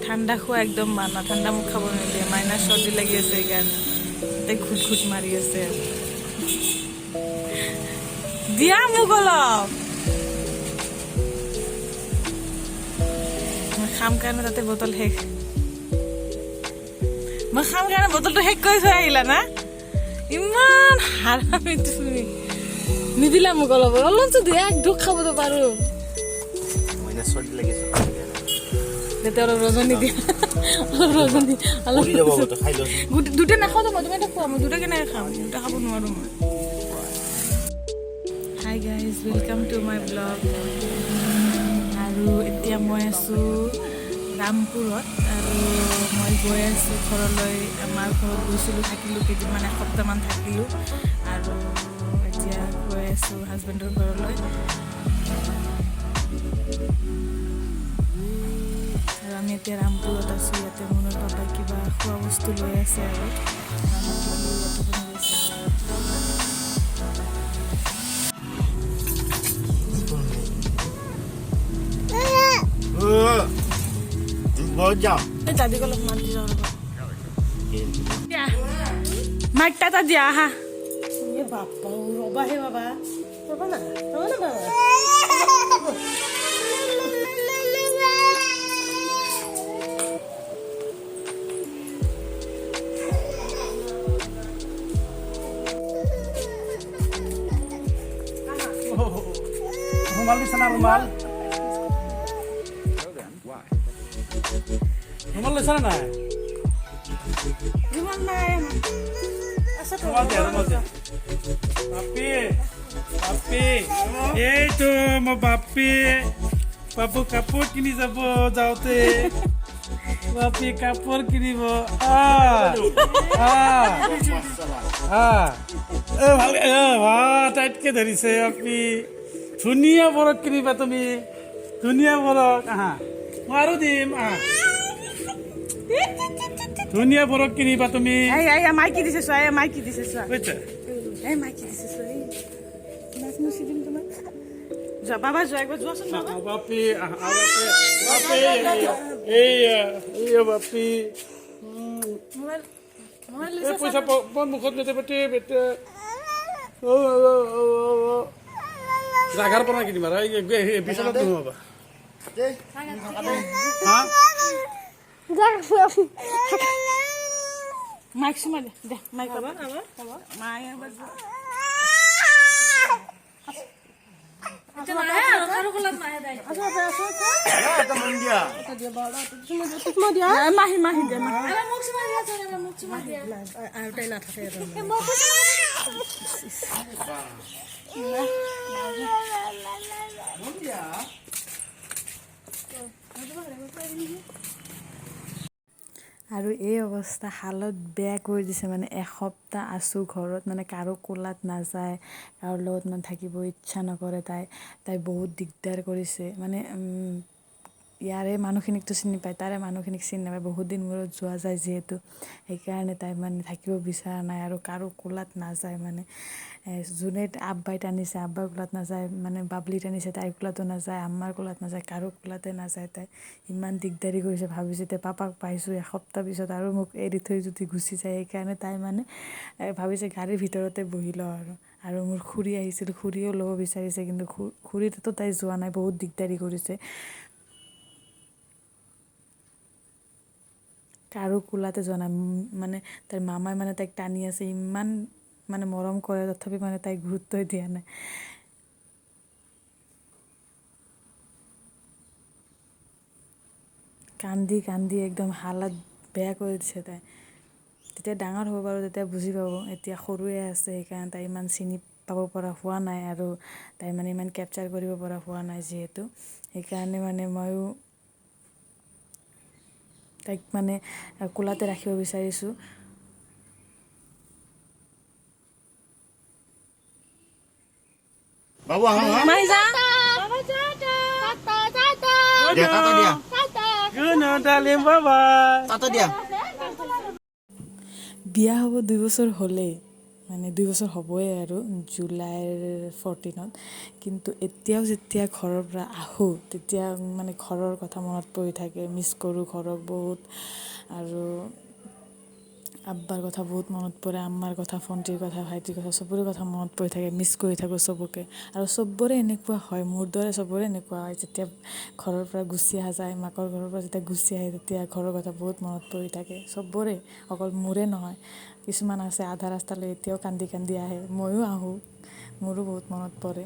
ঠাণ্ডা খোৱা একদম মানা, ঠাণ্ডা মোক খাব নিদিয়ে। মাইনাৰ চৰ্দি লাগি আছে সেইকাৰণে তাই ঘুট ঘুট মাৰি আছে। দিয়া মোক অলপ, মই খাম কাৰণে তাতে বটল শেষ। মই খাম কাৰণে বটলটো শেষ কৰি থৈ আহিলা না? ইমান হাৰামি তুমি। নিদিলা মোক অলপ, অলপতো দিয়া, এক ঢোক খাবতো পাৰো। তেতিয়া অলপ ৰজনী দিয়া, ৰজনী অলপ দুটা নাখাওঁ তো মই, তুমি এটা খোৱা, মই দুটা কেনেকৈ খাম? দুটা খাব নোৱাৰো মই। Hi guys, welcome to my blog. আৰু এতিয়া মই আছোঁ ৰামপুৰত, আৰু মই গৈ আছোঁ ঘৰলৈ। আমাৰ ঘৰত গৈছিলোঁ, থাকিলোঁ কেইদিনমান, এসপ্তাহমান থাকিলোঁ, আৰু এতিয়া গৈ আছোঁ হাজবেণ্ডৰ ঘৰলৈ। আৰু আমি এতিয়া ৰামপুৰত আছোঁ। ইয়াতে মনৰ পাপাই কিবা খোৱা বস্তু লৈ আছে আৰু দাদীক অলপ মাত দি যাওঁ ৰ'ব। মাক টাটা দিয়া আহা। বাপা ৰ'বা হে বাবা, ৰ'বা না, ৰ'বা না বাবা। Rumal di sana rumal. Rumal di sana nah. Rumal naik. Asal Rumal dia. Papi. Itu mau papi. Papu kapur kini sabo jaute. Papi kapur kini bo. Wah, tight ke dari saya papi. ধুনীয়া বৰক কিনিবা তুমি, ধুনীয়া বৰক। আহা মই আৰু দিম। ধুনীয়া বৰক কিনিবা তুমি। মাইকি দিছে চোৱা, মাইকি দিছে চোৱা, বুজিছা? মাইকি দিছে চোৱা। নাচ মুচি দিম তোমাক। যোৱা বাবা, যোৱা একবাৰ যোৱাচোন বাবা। বাপি এই বাপি পইচা মুখত নেতে বেটে বেটে জাগাৰ পৰা কিনিম আৰু বিচনাত নোহোৱা। মাইক চুমা দে, মাইক পাবা মায়ে মাহি মাহি দে, আৰু তাই নাথাকে। আৰু এই অৱস্থা হালত বেয়া কৰি দিছে। মানে এসপ্তাহ আছোঁ ঘৰত, মানে কাৰো কোলাত নাযায়, কাৰো লগত মানে থাকিব ইচ্ছা নকৰে। তাই বহুত দিগদাৰ কৰিছে। মানে ইয়াৰে মানুহখিনিকতো চিনি পায়, তাৰে মানুহখিনিক চিনি নাপায়। বহুত দিন মূৰত যোৱা যায় যিহেতু, সেইকাৰণে তাই মানে থাকিব বিচৰা নাই আৰু কাৰো কোলাত নাযায়। মানে যোনে আব্বাই টানিছে, আব্বাৰ কোলাত নাযায়, মানে বাবলি টানিছে, তাইৰ কোলাতো নাযায়, আম্মাৰ কোলাত নাযায়, কাৰো কোলাতে নাযায়। তাই ইমান দিগদাৰী কৰিছে। ভাবিছে এতিয়া পাপাক পাইছোঁ, এসপ্তাহ পিছত আৰু মোক এৰি থৈ যদি গুচি যায়। সেইকাৰণে তাই মানে ভাবিছে গাড়ীৰ ভিতৰতে বহি লওঁ আৰু মোৰ খুৰী আহিছিল, খুৰীও ল'ব বিচাৰিছে, কিন্তু খুৰীতো তাই যোৱা নাই, বহুত দিগদাৰী কৰিছে। কাৰো কোলাতে যোৱা নাই। মানে তাইৰ মামাই মানে তাইক টানি আছে, ইমান মানে মৰম কৰে, তথাপি মানে তাইক গুৰুত্বই দিয়া নাই। কান্দি কান্দি একদম হালত বেয়া কৰি দিছে তাই। তেতিয়া ডাঙৰ হ'ব বাৰু, তেতিয়া বুজি পাব। এতিয়া সৰুৱে আছে, সেইকাৰণে তাই ইমান চিনি পাব পৰা হোৱা নাই, আৰু তাই মানে ইমান কেপচাৰ কৰিব পৰা হোৱা নাই যিহেতু। সেইকাৰণে মানে ময়ো তাইক মানে কোলাতে ৰাখিব বিচাৰিছোঁ। Bawa hang. Maiza, Dia tata dia. Guna dalim baba. Tata dia. বিয়া হ'ব 2 বছৰ হ'লেই, মানে 2 বছৰ হ'বই আৰু জুলাইৰ 14ত। কিন্তু এতিয়াও যেতিয়া ঘৰৰ পৰা আহোঁ তেতিয়া মানে ঘৰৰ কথা মনত পৰি থাকে, মিছ কৰোঁ ঘৰক বহুত। আৰু আব্বাৰ কথা বহুত মনত পৰে, আম্মাৰ কথা, ভণ্টিৰ কথা, ভাইটিৰ কথা, চবৰে কথা মনত পৰি থাকে, মিছ কৰি থাকোঁ চবকে। আৰু চবৰে এনেকুৱা হয়, মোৰ দৰে চবৰে এনেকুৱা হয়, যেতিয়া ঘৰৰ পৰা গুচি অহা যায়, মাকৰ ঘৰৰ পৰা যেতিয়া গুচি আহে তেতিয়া ঘৰৰ কথা বহুত মনত পৰি থাকে চবৰে, অকল মোৰে নহয়। কিছুমান আছে আধা ৰাস্তালৈ এতিয়াও কান্দি কান্দি আহে, ময়ো আহোঁ, মোৰো বহুত মনত পৰে।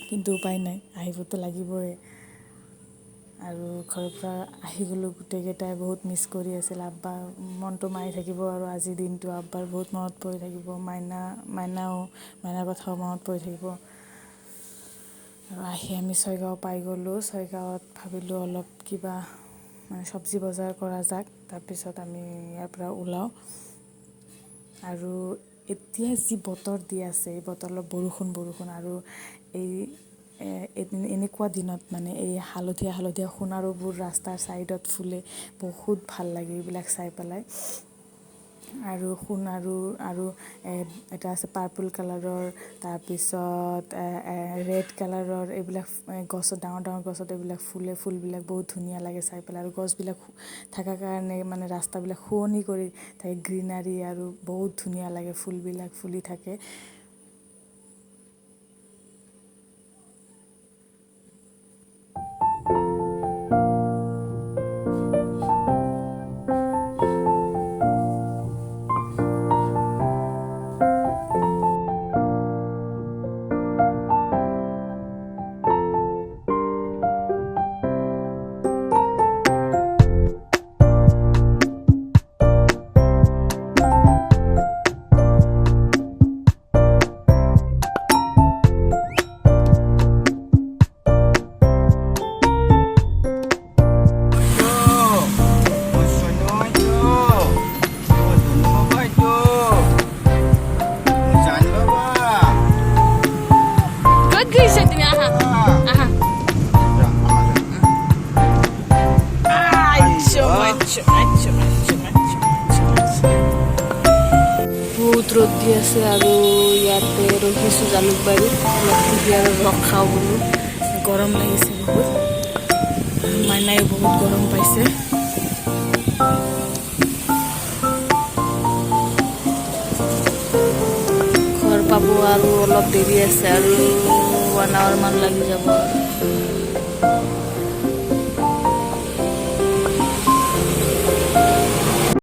কিন্তু উপায় নাই, আহিবতো লাগিবই। আৰু ঘৰৰ পৰা আহি গ'লোঁ, গোটেইকেইটাই বহুত মিছ কৰি আছিল। আব্বা মনটো মাৰি থাকিব আৰু আজিৰ দিনটো আব্বাৰ বহুত মনত পৰি থাকিব, মাইনাৰ কথাও মনত পৰি থাকিব। আৰু আহি আমি ছয়গাঁও পাই গ'লোঁ। ছয়গাঁৱত ভাবিলোঁ অলপ কিবা মানে চব্জি বজাৰ কৰা যাক, তাৰপিছত আমি ইয়াৰ পৰা ওলাওঁ। আৰু এতিয়া যি বতৰ দি আছে, এই বতৰ অলপ বৰষুণ আৰু এই এনেকুৱা দিনত মানে এই হালধীয়া সোণাৰুবোৰ ৰাস্তাৰ ছাইডত ফুলে, বহুত ভাল লাগে এইবিলাক চাই পেলাই। আৰু সোণাৰু আৰু এটা আছে পাৰ্পল কালাৰৰ, তাৰপিছত ৰেড কালাৰৰ, এইবিলাক গছত ডাঙৰ গছত এইবিলাক ফুলবিলাক বহুত ধুনীয়া লাগে চাই পেলাই। আৰু গছবিলাক থকাৰ কাৰণে মানে ৰাস্তাবিলাক শুৱনি কৰি থাকে, গ্ৰীনাৰী আৰু বহুত ধুনীয়া লাগে, ফুলবিলাক ফুলি থাকে। বহুত ৰ'দ দি আছে আৰু ইয়াতে ৰখিছোঁ জালুকবাৰীত, অলপ কুঁহিয়াৰৰ ৰস খাওঁ বোলো, গৰম লাগিছে বহুত। মাইনায়ো বহুত গৰম পাইছে। ঘৰ পাব আৰু অলপ দেৰি আছে, আৰু 1 hour মান লাগি যাব আৰু।